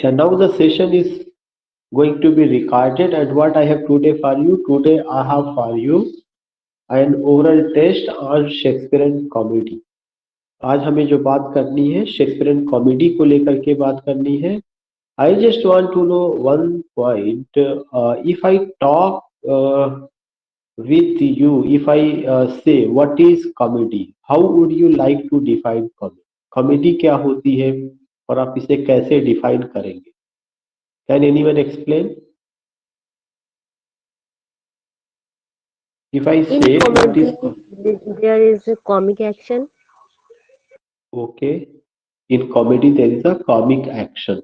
And now the session is going to be recorded, and what I have today for you, today I have for you an oral test on Shakespearean comedy. आज हमें जो बात करनी है Shakespearean comedy को लेकर के बात करनी है. I just want to know one point. If I talk with you, if I say what is comedy, how would you like to define comedy? Comedy क्या होती है और आप इसे कैसे डिफाइन करेंगे? Can anyone explain? If I In say what is comedy, there is a comic action. okay, in comedy there is a comic action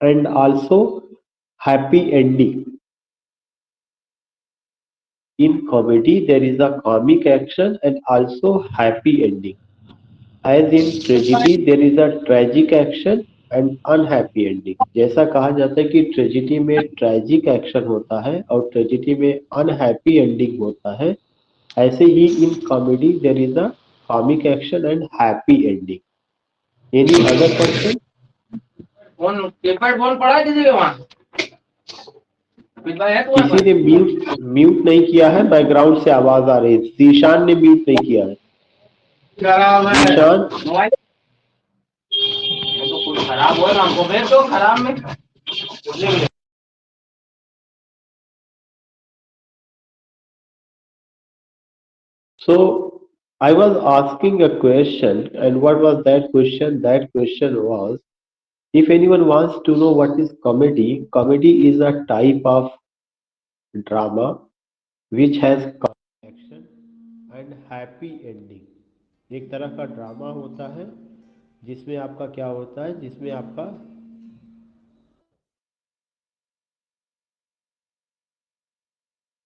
and also happy ending. In comedy there is a comic action and also happy ending. As in tragedy there is a tragic action and unhappy ending. जैसा कहा जाता है कि tragedy में tragic action होता है और tragedy में अनहैप्पी एंडिंग होता है, ऐसे ही in comedy there is a comic action and happy ending. Any other person? Phone paper phone पड़ा है किसी के वहाँ पिछला है तुम्हारे किसी ने म्यूट म्यूट नहीं किया है, बैकग्राउंड से आवाज आ रही है. जीशान ने म्यूट नहीं किया है. खराब है जीशान, मोबाइल तो कुछ खराब हो रहा हमको फिर तो खराब में so I was asking a question, and what was that question? That question was, if anyone wants to know what is comedy, comedy is a type of drama which has action and happy ending. एक तरह का drama होता है जिसमें आपका क्या होता है, जिसमें आपका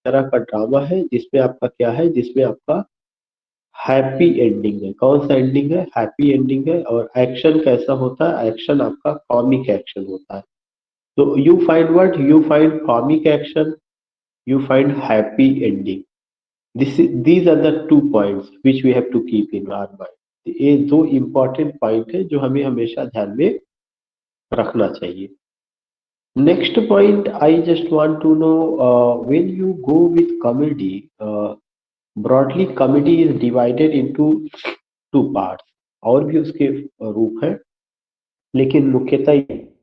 तरह का ड्रामा है जिसमें आपका क्या है, जिसमें आपका हैप्पी एंडिंग है. कौन सा एंडिंग है? हैप्पी एंडिंग है. और एक्शन कैसा होता है? एक्शन आपका कॉमिक एक्शन होता है. तो you find what? You find comic action, you find happy ending. These are the 2 points which we have to keep in our mind. ये दो important point है जो हमें हमेशा ध्यान में रखना चाहिए. Next point, I just want to know, when you go with comedy, broadly comedy is divided into two parts. और भी उसके रूप हैं लेकिन मुख्यतः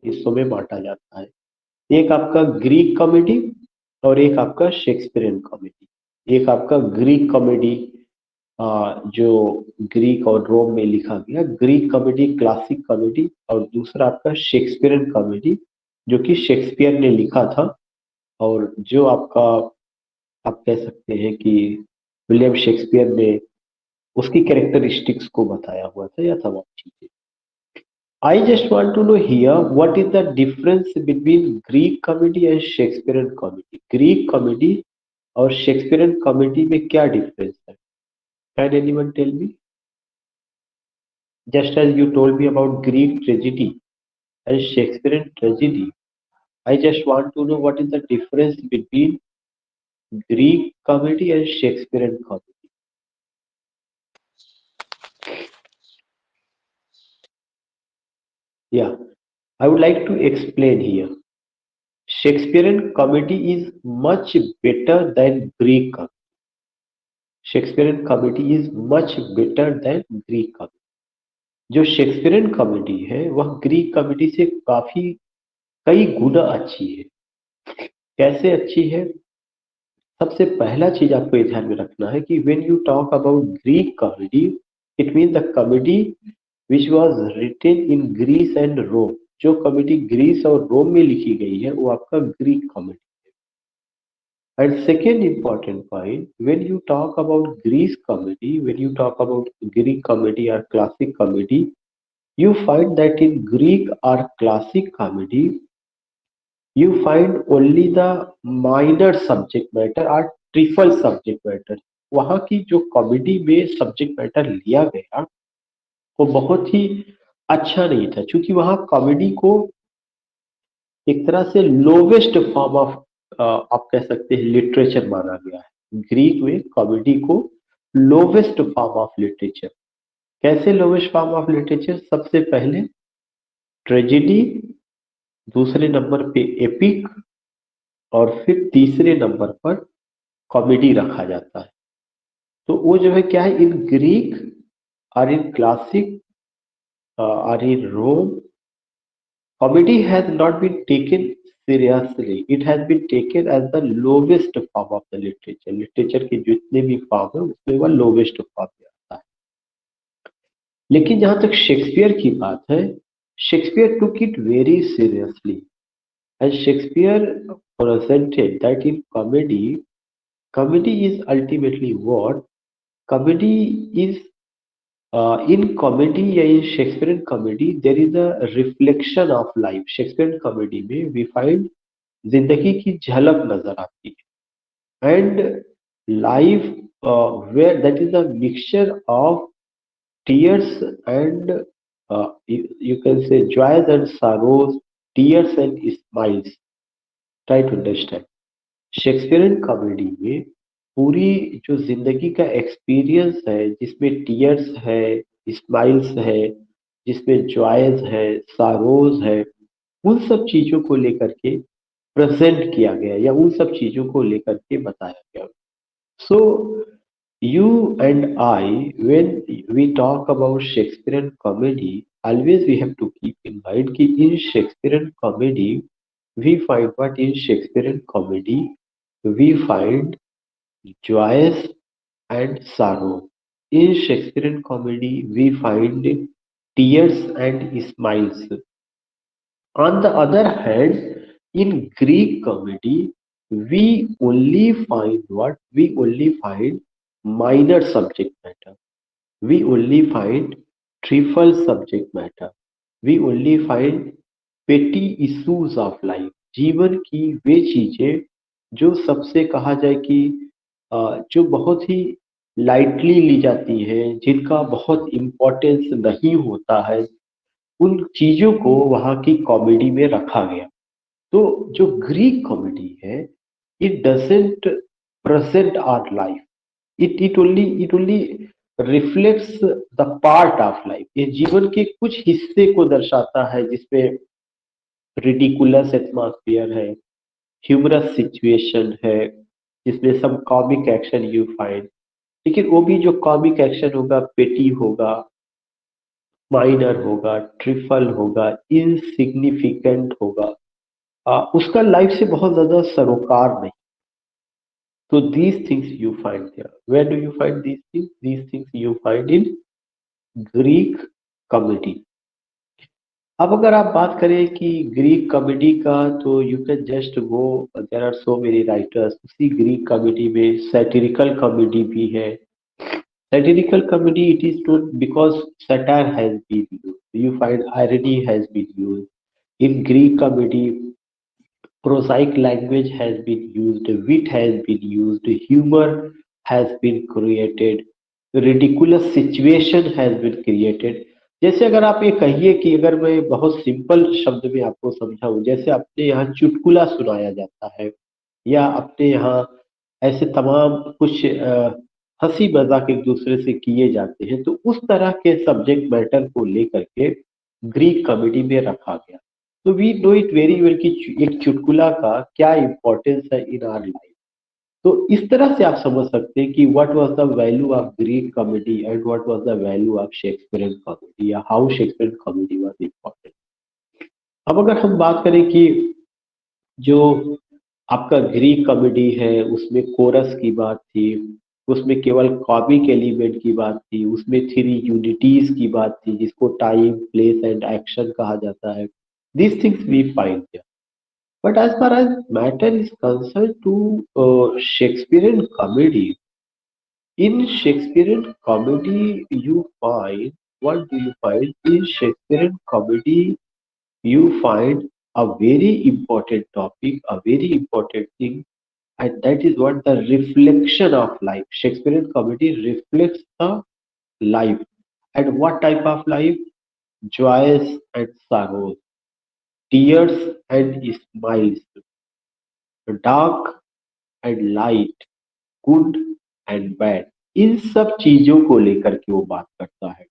हिस्सों में बांटा जाता है. एक आपका ग्रीक कॉमेडी और एक आपका शेक्सपियरियन कॉमेडी. एक आपका ग्रीक कॉमेडी जो ग्रीक और रोम में लिखा गया, ग्रीक कॉमेडी, क्लासिक कॉमेडी, और दूसरा आपका शेक्सपियरियन कॉमेडी जो कि शेक्सपियर ने लिखा था और जो आपका आप कह सकते हैं कि विलियम शेक्सपियर ने उसकी कैरेक्टरिस्टिक्स को बताया हुआ था या तमाम चीजें. I just want to know here what is the difference between Greek comedy and Shakespearean comedy. Greek comedy और Shakespearean comedy में क्या difference है? Can anyone tell me? Just as you told me about Greek tragedy and Shakespearean tragedy, I just want to know what is the difference between Greek comedy and Shakespearean comedy. Yeah, I would like to explain here. Shakespearean comedy is much better than Greek comedy. Shakespearean comedy is much better than Greek comedy. जो Shakespearean comedy है वह Greek comedy से काफी कई गुना अच्छी है. कैसे अच्छी है? सबसे पहला चीज आपको ये ध्यान में रखना है कि when you talk about Greek comedy, it mean the comedy which was written in Greece and Rome. जो कॉमेडी ग्रीस और रोम में लिखी गई है वो आपका Greek comedy. And second important point, when you talk about Greek comedy, when you talk about Greek comedy or classic comedy, you find that in Greek or classic comedy, you find only the minor subject matter or trivial subject matter. वहाँ की जो comedy में subject matter लिया गया वो बहुत ही अच्छा नहीं था, क्योंकि वहाँ कॉमेडी को एक तरह से लोवेस्ट फॉर्म ऑफ आप कह सकते हैं लिटरेचर माना गया है. ग्रीक में कॉमेडी को लोवेस्ट फॉर्म ऑफ लिटरेचर. कैसे लोवेस्ट फॉर्म ऑफ लिटरेचर? सबसे पहले ट्रेजेडी दूसरे नंबर पे एपिक, और फिर तीसरे नंबर पर कॉमेडी रखा जाता है। तो वो जो है क्या है, इन ग्रीक और इन क्लासिक और इन रोम, comedy has not been taken seriously. It has been taken as the lowest form of the literature. Literature के जितने भी फॉर्म है उसमें वह लोवेस्ट फॉर्म में आता है। लेकिन जहां तक शेक्सपियर की बात है, Shakespeare took it very seriously, and Shakespeare presented that in comedy is ultimately what? Comedy is in comedy या in Shakespearean comedy there is a reflection of life. Shakespearean comedy में we find जिंदगी की झलक नजर आती है, and life where that is a mixture of tears and you can say joys and sorrows, tears and smiles. Try to understand. Shakespearean comedy में पूरी जो जिंदगी का एक्सपीरियंस है, जिसमें टीयर्स है, स्माइल्स है, जिसमें जॉयज है, सारोज है, उन सब चीजों को लेकर के प्रेजेंट किया गया या उन सब चीजों को लेकर के बताया गया। So you and I, when we talk about Shakespearean comedy, always we have to keep in mind कि in Shakespearean comedy we find what? In Shakespearean comedy we find joys and sorrow. In Shakespearean comedy we find tears and smiles. On the other hand, in Greek comedy, we only find what? We only find minor subject matter. We only find trivial subject matter. We only find petty issues of life. जीवन की वे चीजें जो सबसे कहा जाए कि जो बहुत ही लाइटली ली जाती हैं, जिनका बहुत इम्पोर्टेंस नहीं होता है, उन चीजों को वहाँ की कॉमेडी में रखा गया। तो जो ग्रीक कॉमेडी है, it doesn't present our life, it only reflects the part of life. ये जीवन के कुछ हिस्से को दर्शाता है जिसमें रिडिकुलस एटमॉस्फेयर है, ह्यूमरस सिचुएशन है, जिसमें सब कॉमिक एक्शन यू फाइंड। लेकिन वो भी जो कॉमिक एक्शन होगा पेटी होगा, माइनर होगा, ट्रिफल होगा, इनसिग्निफिकेंट होगा, उसका लाइफ से बहुत ज्यादा सरोकार नहीं। तो these things you find there. Where do you find these things you find in Greek comedy. अब अगर आप बात करें कि ग्रीक कॉमेडी का, तो you can just go, there are so many writers. उसी ग्रीक कॉमेडी में सैटिरिकल कॉमेडी भी है। Satirical comedy, it is not because satire has been used. You find irony has been used. In Greek comedy, prosaic language has been used, wit has been used, humor has been created, ridiculous situation has been created. जैसे अगर आप ये कहिए कि अगर मैं बहुत simple शब्द में आपको समझाऊं, जैसे अपने यहाँ चुटकुला सुनाया जाता है या अपने यहाँ ऐसे तमाम कुछ हंसी मजाक एक दूसरे से किए जाते हैं, तो उस तरह के सब्जेक्ट मैटर को लेकर के ग्रीक कॉमेडी में रखा गया। तो we know it very well कि एक चुटकुला का क्या इम्पोर्टेंस है इन आवर लाइफ। तो इस तरह से आप समझ सकते हैं कि what was the value of Greek comedy and what was the value of Shakespearean comedy, या how Shakespearean comedy was important. अब अगर हम बात करें कि जो आपका ग्रीक कॉमेडी है उसमें कोरस की बात थी, उसमें केवल कॉमिक एलिमेंट की बात थी, उसमें थ्री यूनिटीज की बात थी जिसको टाइम, प्लेस एंड एक्शन कहा जाता है। This things we find there. But as far as matter is concern to Shakespearean comedy, in Shakespearean comedy you find, what do you find? In Shakespearean comedy you find a very important topic, a very important thing, and that is what? The reflection of life. Shakespearean comedy reflects the life. And what type of life? Joys and sorrows, tears and smiles, dark and light, good and bad, इन सब चीजों को लेकर के वो बात करता है।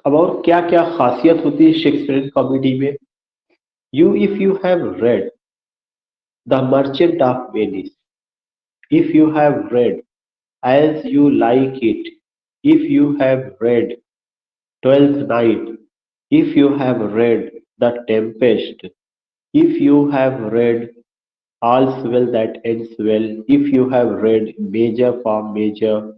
अब और क्या क्या खासियत होती है शेक्सपियरियन कॉमेडी में, If you have read The Merchant of Venice, if you have read As You Like It, if you have read Twelfth Night, if you have read The Tempest, if you have read All's Well That Ends Well, if you have read Major for Major,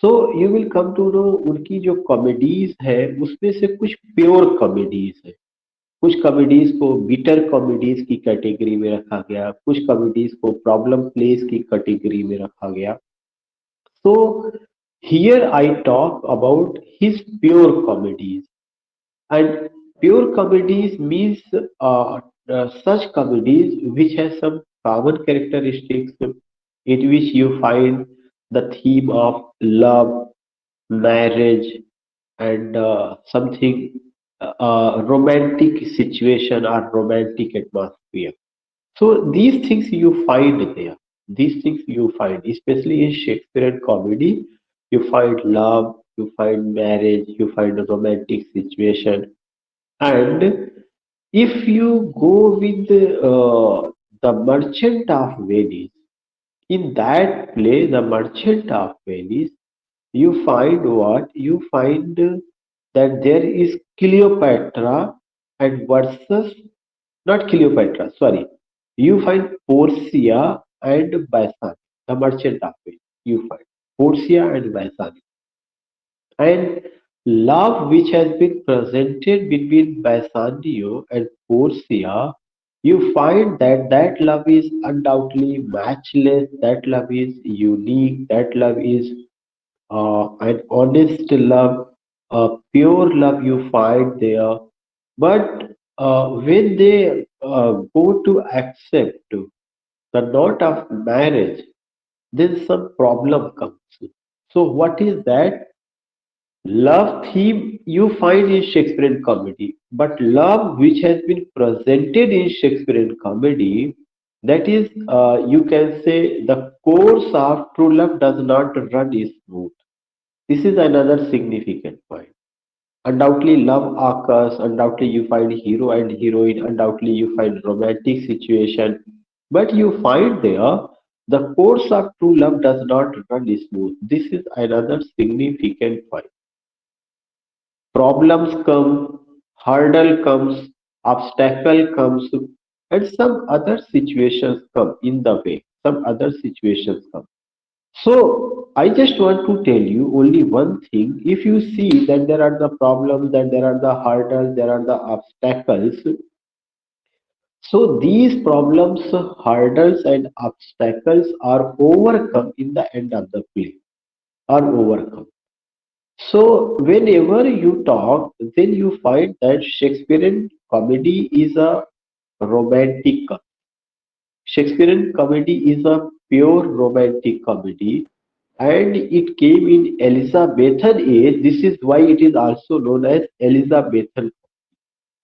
so you will come to know उनकी जो comedies है उसमें से कुछ pure comedies है, कुछ comedies को bitter comedies की कैटेगरी में रखा गया, कुछ कॉमेडीज को प्रॉब्लम प्लेस की कैटेगरी में रखा गया. So here I talk about his pure comedies. And pure comedies means such comedies which has some common characteristics in which you find the theme of love, marriage, and something romantic situation or romantic atmosphere. So these things you find there. These things you find, especially in Shakespearean comedy, you find love, you find marriage, you find a romantic situation. And if you go with the Merchant of Venice, in that play, the Merchant of Venice, you find what? You find that there is Cleopatra and versus, not Cleopatra, sorry. You find Portia and Basani, the Merchant of Venice. You find Portia and Basani. And love which has been presented between Bassanio and Portia, you find that that love is undoubtedly matchless, that love is unique, that love is an honest love, a pure love you find there. But when they go to accept the knot of marriage, then some problem comes. So, what is that? Love theme you find in Shakespearean comedy, but love which has been presented in Shakespearean comedy, that is, you can say the course of true love does not run smooth. This is another significant point. Undoubtedly, love occurs. Undoubtedly, you find hero and heroine. Undoubtedly, you find romantic situation. But you find there the course of true love does not run smooth. This is another significant point. Problems come, hurdle comes, obstacle comes, and some other situations come in the way. Some other situations come. So I just want to tell you only one thing. If you see that there are the problems, that there are the hurdles, there are the obstacles. So these problems, hurdles, and obstacles are overcome in the end of the play. Are overcome. So whenever you talk, then you find that Shakespearean comedy is a romantic. Shakespearean comedy is a pure romantic comedy, and it came in Elizabethan age. This is why it is also known as Elizabethan.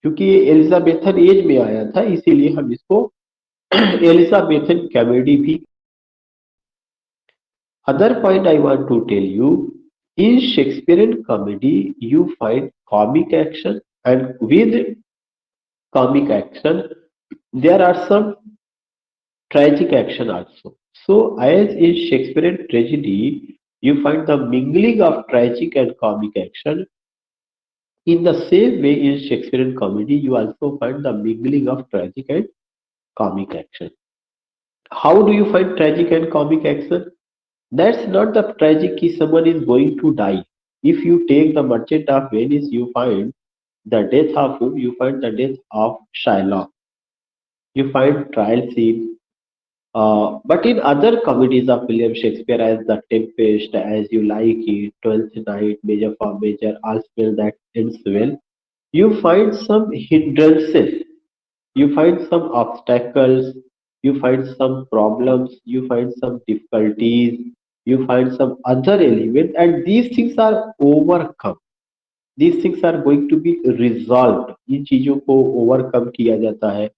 क्योंकि ये Elizabethan age में आया था इसीलिए हम इसको Elizabethan comedy भी. Other point I want to tell you, in Shakespearean comedy, you find comic action, and with comic action, there are some tragic action also. So, as in Shakespearean tragedy, you find the mingling of tragic and comic action. In the same way, in Shakespearean comedy, you also find the mingling of tragic and comic action. How do you find tragic and comic action? That's not the tragic कि someone is going to die. If you take the Merchant of Venice, you find the death of whom? You find the death of Shylock. You find trial scene. But in other comedies of William Shakespeare, as The Tempest, As You Like It, Twelfth Night, Major for Major, All Spell That Ends Well, you find some hindrances, you find some obstacles, you find some problems, you find some difficulties, you find some other element, and these things are overcome. These things are going to be resolved. इन चीजों को overcome किया जाता है,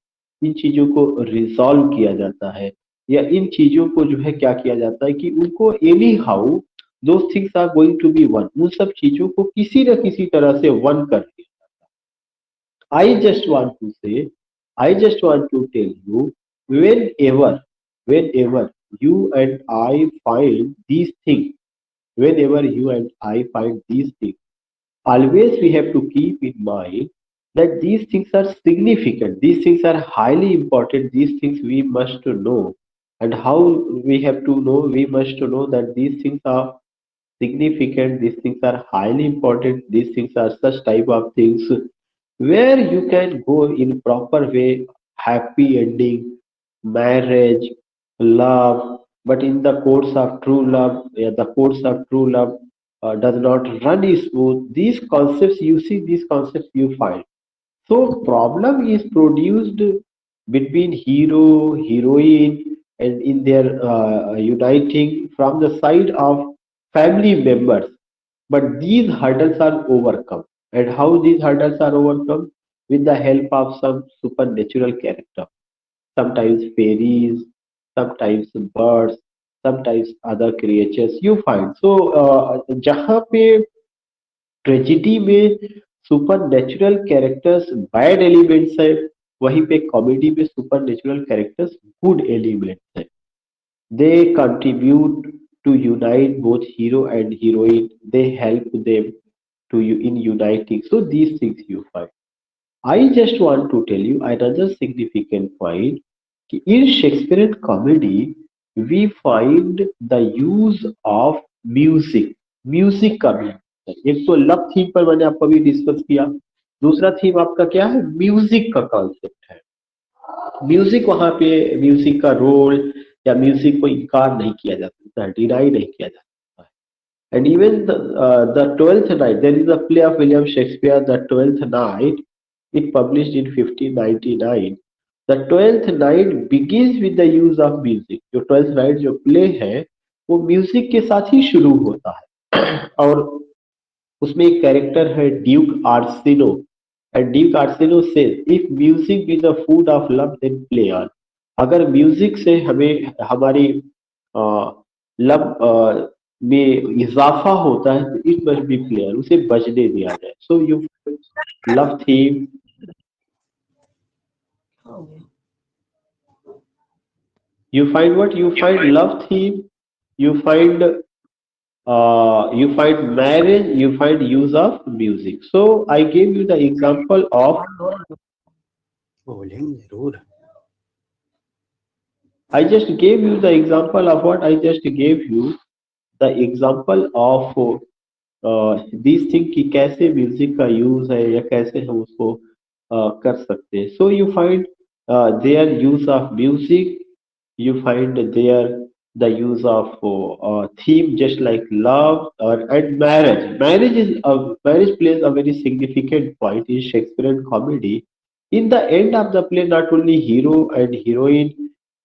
इन चीजों को resolve किया जाता है, या इन चीजों को जो है क्या किया जाता है कि उनको anyhow two things are going to be one, उन सब चीजों को किसी न किसी तरह से वन कर दिया. आई जस्ट वांट टू से I just want to tell you, whenever you and I find these things, whenever you and I find these things, always we have to keep in mind that these things are significant, these things are highly important, these things we must know. And how we have to know? We must know that these things are significant, these things are highly important, these things are such type of things where you can go in proper way, happy ending, marriage, love, but in the course of true love, yeah, the course of true love does not run smooth. These concepts you see, these concepts you find. So problem is produced between hero, heroine, and in their uniting from the side of family members. But these hurdles are overcome. And how these hurdles are overcome? With the help of some supernatural character. Sometimes fairies, sometimes birds, sometimes other creatures you find. So जहाँ पे tragedy में super natural characters bad elements है, वहीं पे comedy में super natural characters good elements है. They contribute to unite both hero and heroine. They help them to you in uniting. So these things you find. I just want to tell you another significant point. In Shakespearean comedy, we find the use of music. Music का भी एक तो love theme पर मैंने आपको अभी discuss किया. दूसरा थीम आपका क्या है? म्यूजिक का कॉन्सेप्ट है. म्यूजिक वहां पे म्यूजिक का रोल या म्यूजिक को इनकार नहीं किया जा सकता है, डिनाई नहीं किया जा सकता है. And even the Twelfth Night, there is a play of William Shakespeare, The Twelfth Night. It published in 1599. The Twelfth Night begins with the use of music. जो Twelfth Night जो play है वो music के साथ ही शुरू होता है. और उसमें एक कैरेक्टर है Duke Orsino. And Duke Orsino से if music be the food of love then play on. अगर म्यूजिक से हमें हमारी लव में इजाफा होता है तो it must be play on, उसे बजने दिया जाए. So you love theme, you find what? You find love theme, you find marriage, you find use of music. So I gave you the example of बोलेंगे जरूर. I just gave you the example of what? I just gave you the example of these thing कि कैसे music का use है या कैसे हम उसको कर सकते हैं. So you find there use of music, you find there the use of theme just like love or and marriage. Marriage plays a very significant point in Shakespearean comedy. In the end of the play, not only hero and heroine,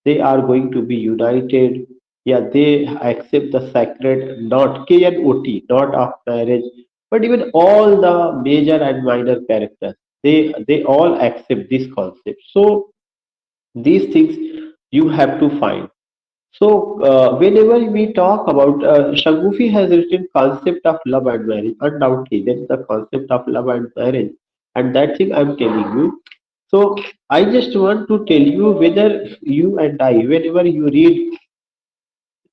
they are going to be united. Yeah, they accept the sacred not KNOT, not of marriage, but even all the major and minor characters, they all accept this concept. So these things you have to find. So whenever we talk about Shagufi has written concept of love and marriage, undoubtedly there is the concept of love and marriage, and that thing I'm telling you. So I just want to tell you whether you and I, whenever you read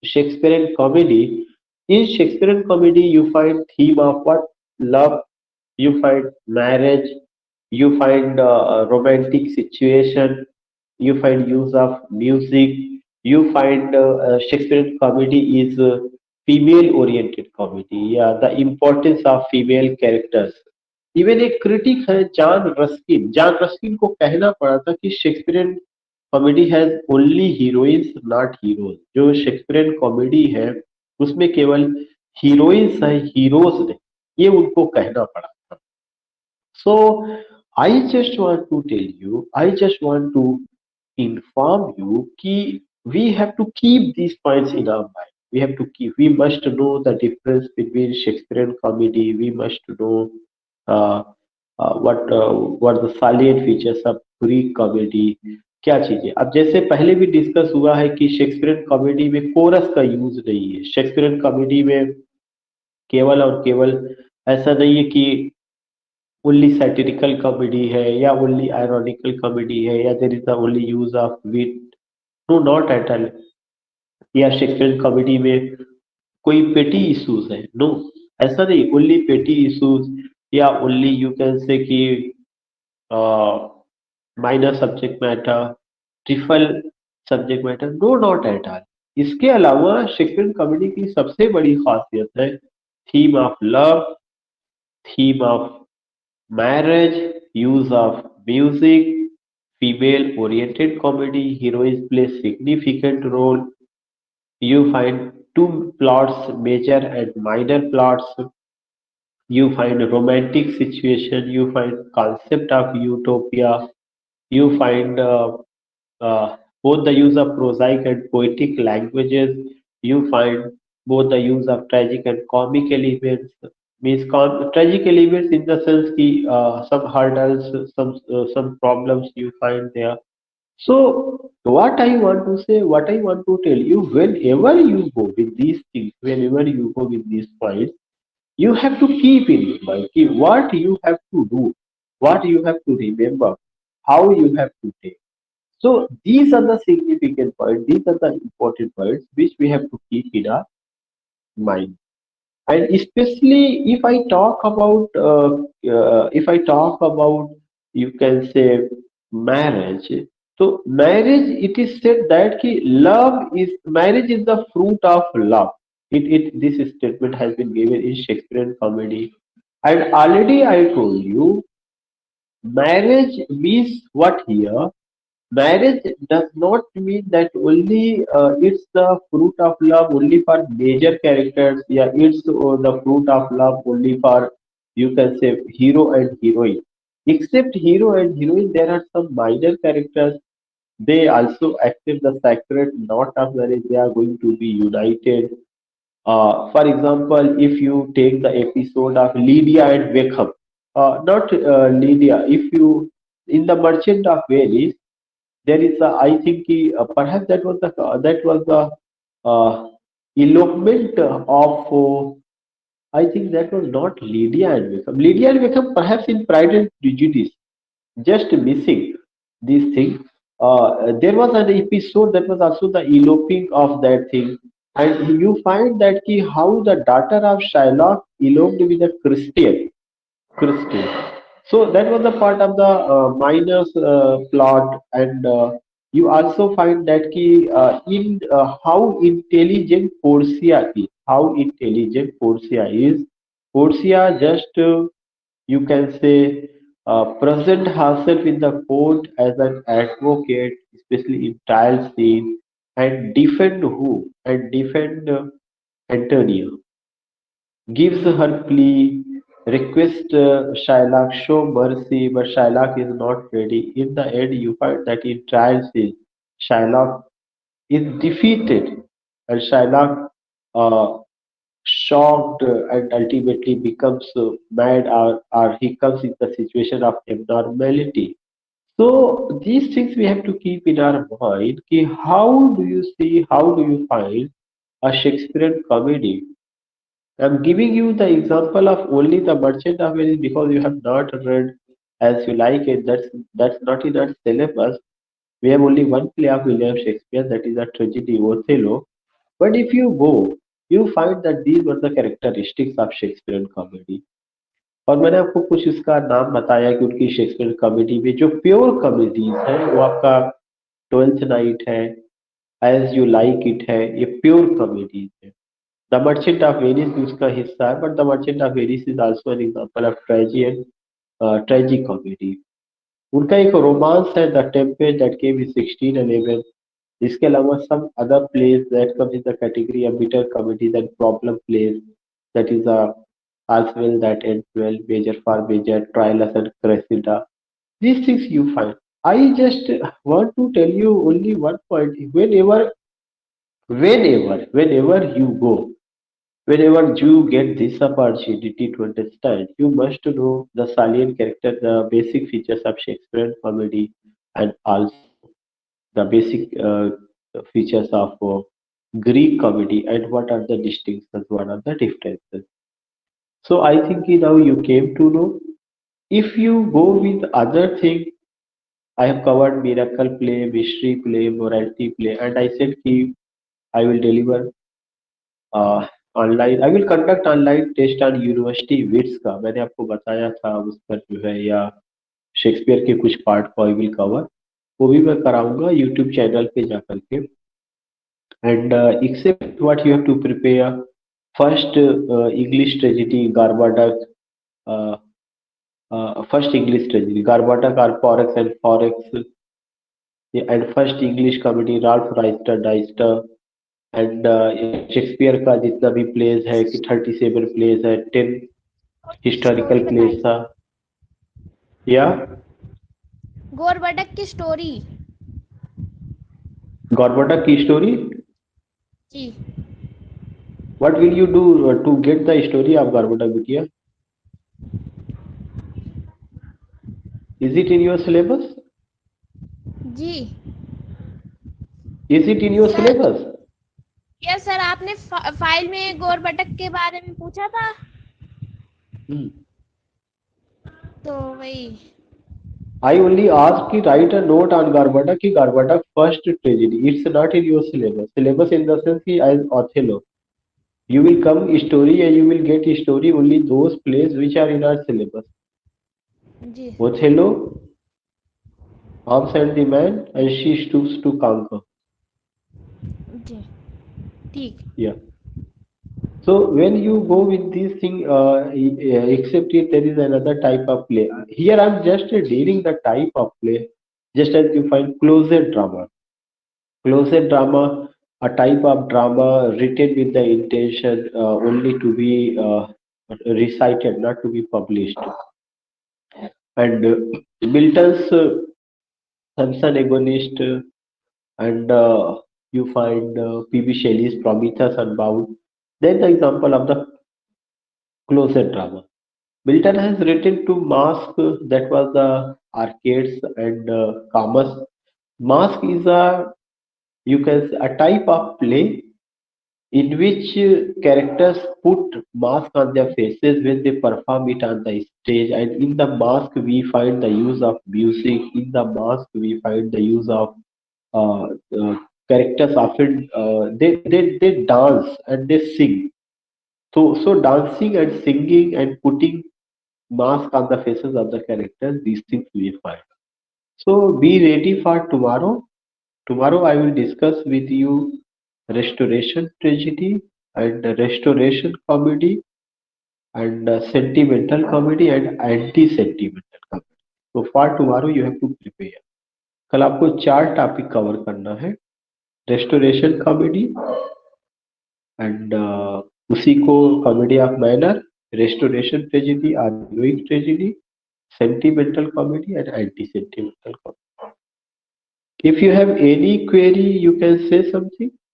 Shakespearean comedy, in Shakespearean comedy you find theme of what? Love, you find marriage, you find romantic situation, you find use of music, you find Shakespearean comedy is female oriented comedy. Yeah, the importance of female characters. Even एक critic है John Ruskin को कहना पड़ा था कि Shakespearean comedy has only heroines not heroes. जो Shakespearean comedy है उसमें केवल हीरोइंस है, हीरोज नहीं. ये उनको कहना पड़ा था. So I just want to tell you, I just want to inform you कि we have to keep these points in our mind. We have to keep, we must know the difference between Shakespearean comedy. We must know uh, what the salient features of Greek comedy. क्या चीजें अब जैसे पहले भी discuss हुआ है कि Shakespearean comedy में कोरस का यूज नहीं है. शेक्सपियरियन कॉमेडी में केवल और केवल ऐसा नहीं है कि ओनली सैटिरिकल कॉमेडी है या ओनली आयरॉनिकल कॉमेडी है या there is the only use of wit. No, not at all. या शेक्सपियन कॉमेडी में कोई पेटी इश्यूज है? नो, ऐसा नहीं। ओनली पेटी इश्यूज या ओनली यू कैन से कि minor subject matter, triple subject matter, no, not at all. इसके अलावा शेक्सपियन कॉमेडी की सबसे बड़ी खासियत है theme of love, theme of marriage, use of music, female oriented comedy, heroines play significant role. You find two plots, major and minor plots. You find romantic situation. You find concept of utopia. You find both the use of prosaic and poetic languages. You find both the use of tragic and comic elements. Means tragic elements in the sense ki some hurdles, some problems you find there. So what I want to say, what I want to tell you, whenever you go with these things, whenever you go with these points, you have to keep in mind what you have to do, what you have to remember, how you have to take. So these are the significant points, these are the important points which we have to keep in our mind. And especially if I talk about, you can say, marriage. So marriage, it is said that ki marriage is the fruit of love. This statement has been given in Shakespearean comedy. And already I told you, marriage means what here? Marriage does not mean that only it's the fruit of love only for major characters. Yeah, it's the fruit of love only for, you can say, hero and heroine. Except hero and heroine, there are some minor characters. They also accept the sacred knot of marriage. They are going to be united. For example, if you take the episode of Lydia and Wickham, not Lydia, if you in the Merchant of Venice, there is a, I think perhaps that was the elopement of I think that was not Lydia and Wickham. Lydia and Wickham perhaps in Pride and Prejudice, just missing this thing. There was an episode that was also the eloping of that thing, and you find that how the daughter of Shylock eloped with a Christian. So that was a part of the minus plot, and you also find that in how intelligent Portia is. How intelligent Portia is. Portia just you can say present herself in the court as an advocate, especially in trial scene, and defend who? And defend Antonio, gives her plea, requests Shylock show mercy, but Shylock is not ready. In the end, you find that in trial scene, Shylock is defeated, and Shylock, uh, shocked and ultimately becomes mad, or he comes in the situation of abnormality. So these things we have to keep in our mind. How do you see, how do you find a Shakespearean comedy? I'm giving you the example of only the Merchant of Venice because you have not read as you like it. That's not in our syllabus. We have only one play of William Shakespeare, that is a tragedy, Othello. But if you go, you find that these were the characteristics of Shakespearean comedy. और मैंने आपको कुछ इसका नाम बताया कि उनकी Shakespeare comedy में जो प्योर कॉमेडीज है वो आपका ट्वेल्थ नाइट है, एज यू लाइक इट है, ये प्योर कॉमेडीज है। द मर्चेंट ऑफ वेनिस भी उसका हिस्सा है, but The Merchant of Venice is also an example of tragi and tragicomedy. उनका एक रोमांस है The Tempest that came in 1611। इसके अलावा some other plays that come in the category of bitter comedies and problem plays, that is as well that ends well, major for major, trials and cressida. These things you find. I just want to tell you only one point. Whenever you go, whenever you get this opportunity to understand, you must know the salient character, the basic features of Shakespearean comedy, and also the basic features of Greek comedy, and what are the distinctions, what are the differences. So I think now you came to know. If you go with other thing, I have covered miracle play, mystery play, morality play, and I said कि I will deliver online, I will conduct online test on University Wits का मैंने आपको बताया था उस पर जो है, या शेक्सपियर के कुछ पार्ट को आई विल कवर, वो भी मैं कराऊंगा यूट्यूब चैनल पे जा करके। And except what you have to prepare first English tragedy Gorboduc, first English tragedy Gorboduc or Ferrex and Porrex, and first English comedy Ralph Roister Doister, and Shakespeare का जितना भी प्लेस है कि 37 place है, 10 story historical place बताइए। था। या गोरबटक की स्टोरी। गॉर्बोटा की स्टोरी, जी। What will you do to get the story of Gorboduc बिटिया? Is it in your syllabus? जी is it in your sir. Syllabus? Yes sir, आपने फाइल में गोरबटक के बारे में पूछा था, तो वही। I only ask ki write a note on Garbata ki Garbata first tragedy. It's not in your syllabus. Syllabus in the sense ki as Othello. You will come story and you will get story only those plays which are in our syllabus. Ji Othello, Hobbes and the Man, and she stoops to conquer. जी ठीक। Yeah. So when you go with this thing, except if there is another type of play. Here I'm just dealing the type of play, just as you find closet drama. Closet drama, a type of drama written with the intention only to be recited, not to be published. And Milton's Samson Agonist, and you find P.B. Shelley's Prometheus Unbound. Then the example of the closet drama. Milton has written to Mask, that was the arcades, and Camus. Mask is a, you can say, a type of play in which characters put mask on their faces when they perform it on the stage, and in the mask we find the use of music, in the mask we find the use of uh, characters often they dance and they sing. So dancing and singing and putting mask on the faces of the characters, these things we find. So be ready for tomorrow. Tomorrow I will discuss with you restoration tragedy and restoration comedy and sentimental comedy and anti-sentimental comedy. So for tomorrow you have to prepare. कल आपको 4 topic cover करना है, restoration comedy and उसी को comedy of manner, restoration tragedy or heroic tragedy, sentimental comedy and anti-sentimental comedy. If you have any query, you can say something.